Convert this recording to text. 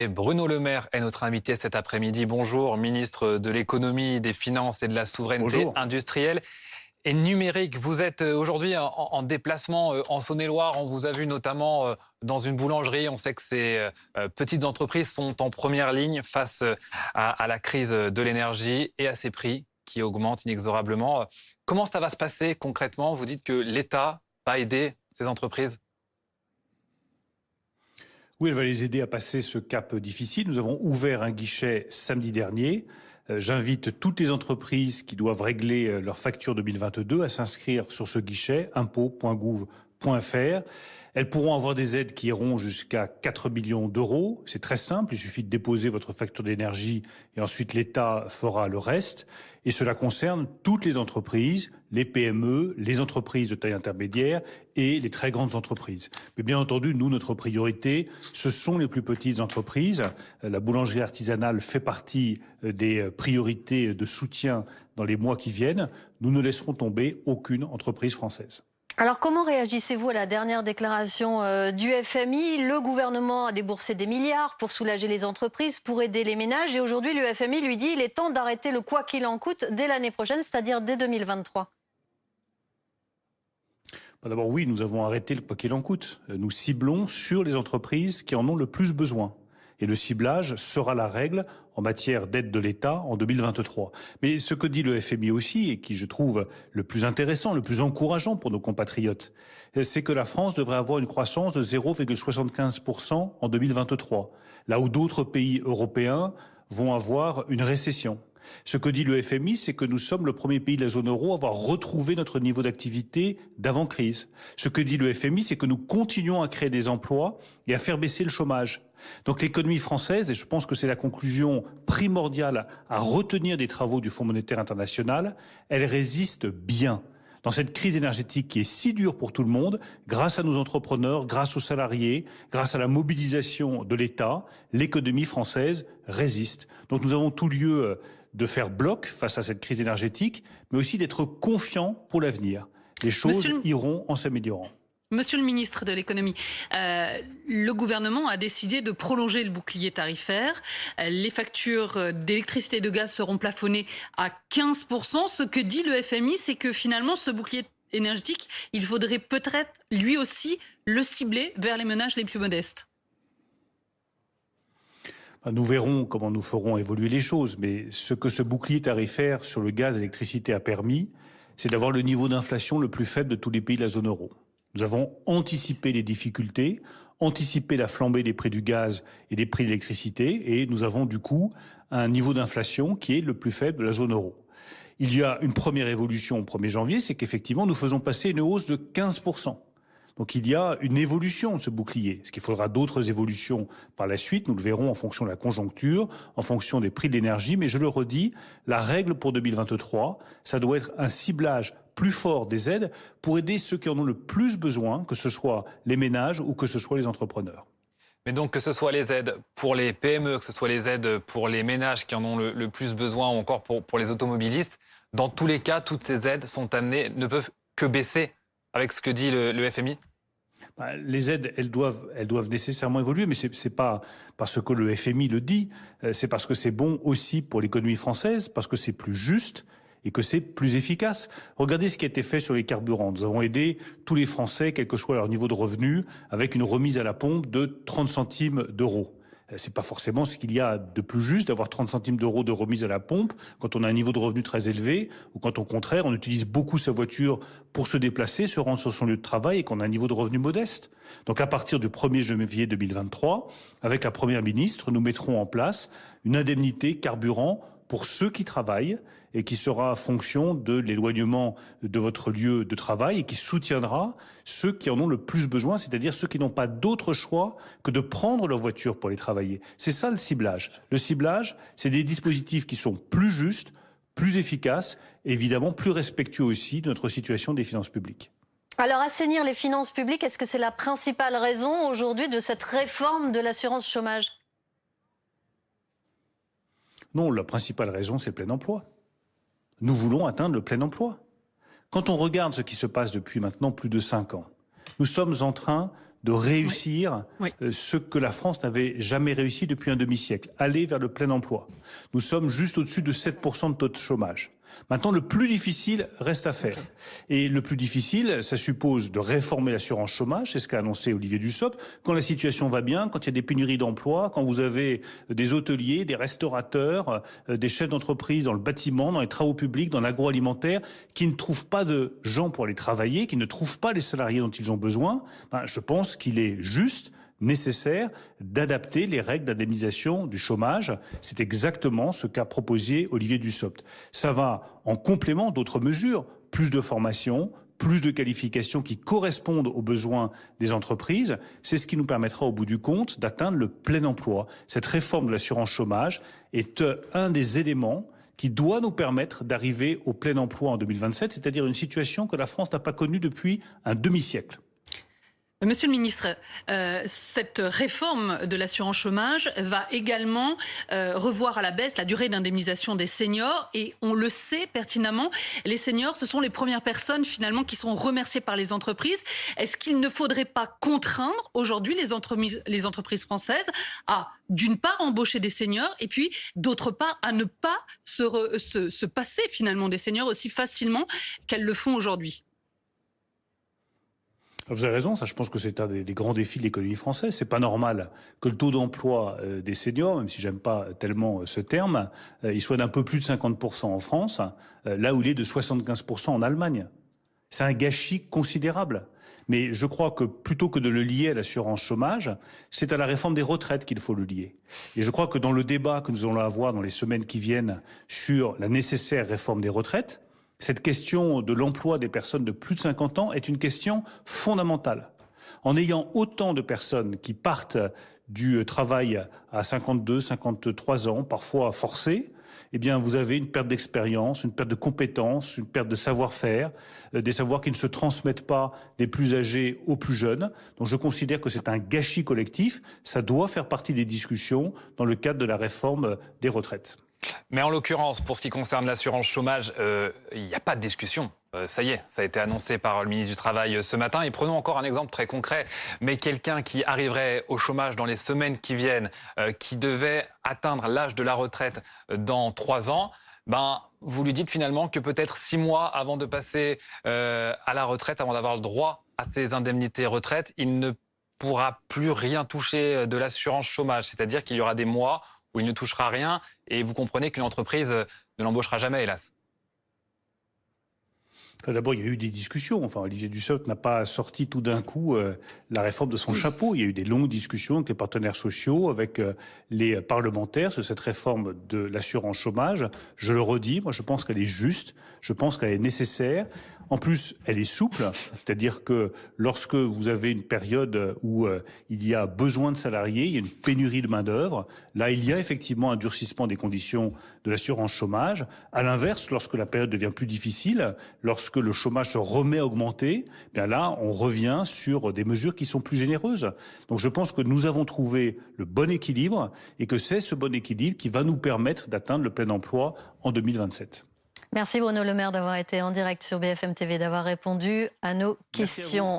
Et Bruno Le Maire est notre invité cet après-midi. Bonjour, ministre de l'économie, des finances et de la souveraineté Bonjour. industrielle et numérique. Vous êtes aujourd'hui en déplacement en Saône-et-Loire. On vous a vu notamment dans une boulangerie. On sait que ces petites entreprises sont en première ligne face à la crise de l'énergie et à ces prix qui augmentent inexorablement. Comment ça va se passer concrètement? Vous dites que l'État va aider ces entreprises? Oui, elle va les aider à passer ce cap difficile. Nous avons ouvert un guichet samedi dernier. J'invite toutes les entreprises qui doivent régler leur facture 2022 à s'inscrire sur ce guichet impôts.gouv.fr. Elles pourront avoir des aides qui iront jusqu'à 4 millions d'euros. C'est très simple, il suffit de déposer votre facture d'énergie et ensuite l'État fera le reste. Et cela concerne toutes les entreprises, les PME, les entreprises de taille intermédiaire et les très grandes entreprises. Mais bien entendu, nous, notre priorité, ce sont les plus petites entreprises. La boulangerie artisanale fait partie des priorités de soutien dans les mois qui viennent. Nous ne laisserons tomber aucune entreprise française. Alors comment réagissez-vous à la dernière déclaration du FMI? Le gouvernement a déboursé des milliards pour soulager les entreprises, pour aider les ménages. Et aujourd'hui, le FMI lui dit qu'il est temps d'arrêter le quoi qu'il en coûte dès l'année prochaine, c'est-à-dire dès 2023. D'abord, oui, nous avons arrêté le quoi qu'il en coûte. Nous ciblons sur les entreprises qui en ont le plus besoin. Et le ciblage sera la règle en matière d'aide de l'État en 2023. Mais ce que dit le FMI aussi, et qui je trouve le plus intéressant, le plus encourageant pour nos compatriotes, c'est que la France devrait avoir une croissance de 0,75% en 2023, là où d'autres pays européens vont avoir une récession. Ce que dit le FMI, c'est que nous sommes le premier pays de la zone euro à avoir retrouvé notre niveau d'activité d'avant-crise. Ce que dit le FMI, c'est que nous continuons à créer des emplois et à faire baisser le chômage. Donc l'économie française, et je pense que c'est la conclusion primordiale à retenir des travaux du Fonds monétaire international, elle résiste bien. Dans cette crise énergétique qui est si dure pour tout le monde, grâce à nos entrepreneurs, grâce aux salariés, grâce à la mobilisation de l'État, l'économie française résiste. Donc nous avons tout lieu de faire bloc face à cette crise énergétique, mais aussi d'être confiants pour l'avenir. Les choses iront en s'améliorant. Monsieur le ministre de l'économie, le gouvernement a décidé de prolonger le bouclier tarifaire. Les factures d'électricité et de gaz seront plafonnées à 15%. Ce que dit le FMI, c'est que finalement, ce bouclier énergétique, il faudrait peut-être lui aussi le cibler vers les ménages les plus modestes. Nous verrons comment nous ferons évoluer les choses, mais ce que ce bouclier tarifaire sur le gaz et l'électricité a permis, c'est d'avoir le niveau d'inflation le plus faible de tous les pays de la zone euro. Nous avons anticipé les difficultés, anticipé la flambée des prix du gaz et des prix de l'électricité, et nous avons du coup un niveau d'inflation qui est le plus faible de la zone euro. Il y a une première évolution au 1er janvier, c'est qu'effectivement nous faisons passer une hausse de 15%. Donc il y a une évolution de ce bouclier. Est-ce qu'il faudra d'autres évolutions par la suite? Nous le verrons en fonction de la conjoncture, en fonction des prix de l'énergie. Mais je le redis, la règle pour 2023, ça doit être un ciblage plus fort des aides pour aider ceux qui en ont le plus besoin, que ce soit les ménages ou que ce soit les entrepreneurs. Mais donc que ce soit les aides pour les PME, que ce soit les aides pour les ménages qui en ont le plus besoin ou encore pour les automobilistes, dans tous les cas, toutes ces aides sont amenées, ne peuvent que baisser avec ce que dit le FMI? Les aides, elles doivent nécessairement évoluer, mais c'est pas parce que le FMI le dit, c'est parce que c'est bon aussi pour l'économie française, parce que c'est plus juste et que c'est plus efficace. Regardez ce qui a été fait sur les carburants. Nous avons aidé tous les Français, quel que soit leur niveau de revenu, avec une remise à la pompe de 30 centimes d'euros. C'est pas forcément ce qu'il y a de plus juste d'avoir 30 centimes d'euros de remise à la pompe quand on a un niveau de revenu très élevé ou quand au contraire on utilise beaucoup sa voiture pour se déplacer, se rendre sur son lieu de travail et qu'on a un niveau de revenu modeste. Donc à partir du 1er janvier 2023, avec la Première ministre, nous mettrons en place une indemnité carburant pour ceux qui travaillent et qui sera en fonction de l'éloignement de votre lieu de travail et qui soutiendra ceux qui en ont le plus besoin, c'est-à-dire ceux qui n'ont pas d'autre choix que de prendre leur voiture pour aller travailler. C'est ça le ciblage. Le ciblage, c'est des dispositifs qui sont plus justes, plus efficaces et évidemment plus respectueux aussi de notre situation des finances publiques. Alors assainir les finances publiques, est-ce que c'est la principale raison aujourd'hui de cette réforme de l'assurance chômage ? Non, la principale raison, c'est le plein emploi. Nous voulons atteindre le plein emploi. Quand on regarde ce qui se passe depuis maintenant plus de 5 ans, nous sommes en train de réussir Oui. ce que la France n'avait jamais réussi depuis un demi-siècle, aller vers le plein emploi. Nous sommes juste au-dessus de 7% de taux de chômage. Maintenant, le plus difficile reste à faire. Et le plus difficile, ça suppose de réformer l'assurance chômage, c'est ce qu'a annoncé Olivier Dussopt. Quand la situation va bien, quand il y a des pénuries d'emplois, quand vous avez des hôteliers, des restaurateurs, des chefs d'entreprise dans le bâtiment, dans les travaux publics, dans l'agroalimentaire, qui ne trouvent pas de gens pour aller travailler, qui ne trouvent pas les salariés dont ils ont besoin, je pense qu'il est juste, nécessaire d'adapter les règles d'indemnisation du chômage. C'est exactement ce qu'a proposé Olivier Dussopt. Ça va en complément d'autres mesures, plus de formation, plus de qualifications qui correspondent aux besoins des entreprises. C'est ce qui nous permettra au bout du compte d'atteindre le plein emploi. Cette réforme de l'assurance chômage est un des éléments qui doit nous permettre d'arriver au plein emploi en 2027, c'est-à-dire une situation que la France n'a pas connue depuis un demi-siècle. Monsieur le ministre, cette réforme de l'assurance chômage va également revoir à la baisse la durée d'indemnisation des seniors. Et on le sait pertinemment, les seniors, ce sont les premières personnes finalement qui sont remerciées par les entreprises. Est-ce qu'il ne faudrait pas contraindre aujourd'hui les entreprises françaises à, d'une part, embaucher des seniors et puis, d'autre part, à ne pas se passer finalement des seniors aussi facilement qu'elles le font aujourd'hui? Vous avez raison, ça, je pense que c'est un des grands défis de l'économie française. C'est pas normal que le taux d'emploi des seniors, même si j'aime pas tellement ce terme, il soit d'un peu plus de 50% en France, là où il est de 75% en Allemagne. C'est un gâchis considérable. Mais je crois que plutôt que de le lier à l'assurance chômage, c'est à la réforme des retraites qu'il faut le lier. Et je crois que dans le débat que nous allons avoir dans les semaines qui viennent sur la nécessaire réforme des retraites, cette question de l'emploi des personnes de plus de 50 ans est une question fondamentale. En ayant autant de personnes qui partent du travail à 52, 53 ans, parfois forcés, eh bien, vous avez une perte d'expérience, une perte de compétences, une perte de savoir-faire, des savoirs qui ne se transmettent pas des plus âgés aux plus jeunes. Donc, je considère que c'est un gâchis collectif. Ça doit faire partie des discussions dans le cadre de la réforme des retraites. Mais en l'occurrence, pour ce qui concerne l'assurance chômage, il n'y a pas de discussion. Ça y est, ça a été annoncé par le ministre du Travail ce matin. Et prenons encore un exemple très concret. Mais quelqu'un qui arriverait au chômage dans les semaines qui viennent, qui devait atteindre l'âge de la retraite dans 3 ans, vous lui dites finalement que peut-être 6 mois avant de passer à la retraite, avant d'avoir le droit à ses indemnités retraite, il ne pourra plus rien toucher de l'assurance chômage. C'est-à-dire qu'il y aura des mois où il ne touchera rien, et vous comprenez qu'une entreprise ne l'embauchera jamais, hélas. D'abord, il y a eu des discussions. Enfin, Olivier Dussopt n'a pas sorti tout d'un coup la réforme de son chapeau. Il y a eu des longues discussions avec les partenaires sociaux, avec les parlementaires sur cette réforme de l'assurance chômage. Je le redis, moi je pense qu'elle est juste, je pense qu'elle est nécessaire. En plus, elle est souple, c'est-à-dire que lorsque vous avez une période où il y a besoin de salariés, il y a une pénurie de main-d'œuvre, là, il y a effectivement un durcissement des conditions de l'assurance chômage. À l'inverse, lorsque la période devient plus difficile, lorsque le chômage se remet à augmenter, bien là, on revient sur des mesures qui sont plus généreuses. Donc je pense que nous avons trouvé le bon équilibre et que c'est ce bon équilibre qui va nous permettre d'atteindre le plein emploi en 2027. Merci Bruno Le Maire d'avoir été en direct sur BFM TV, d'avoir répondu à nos questions.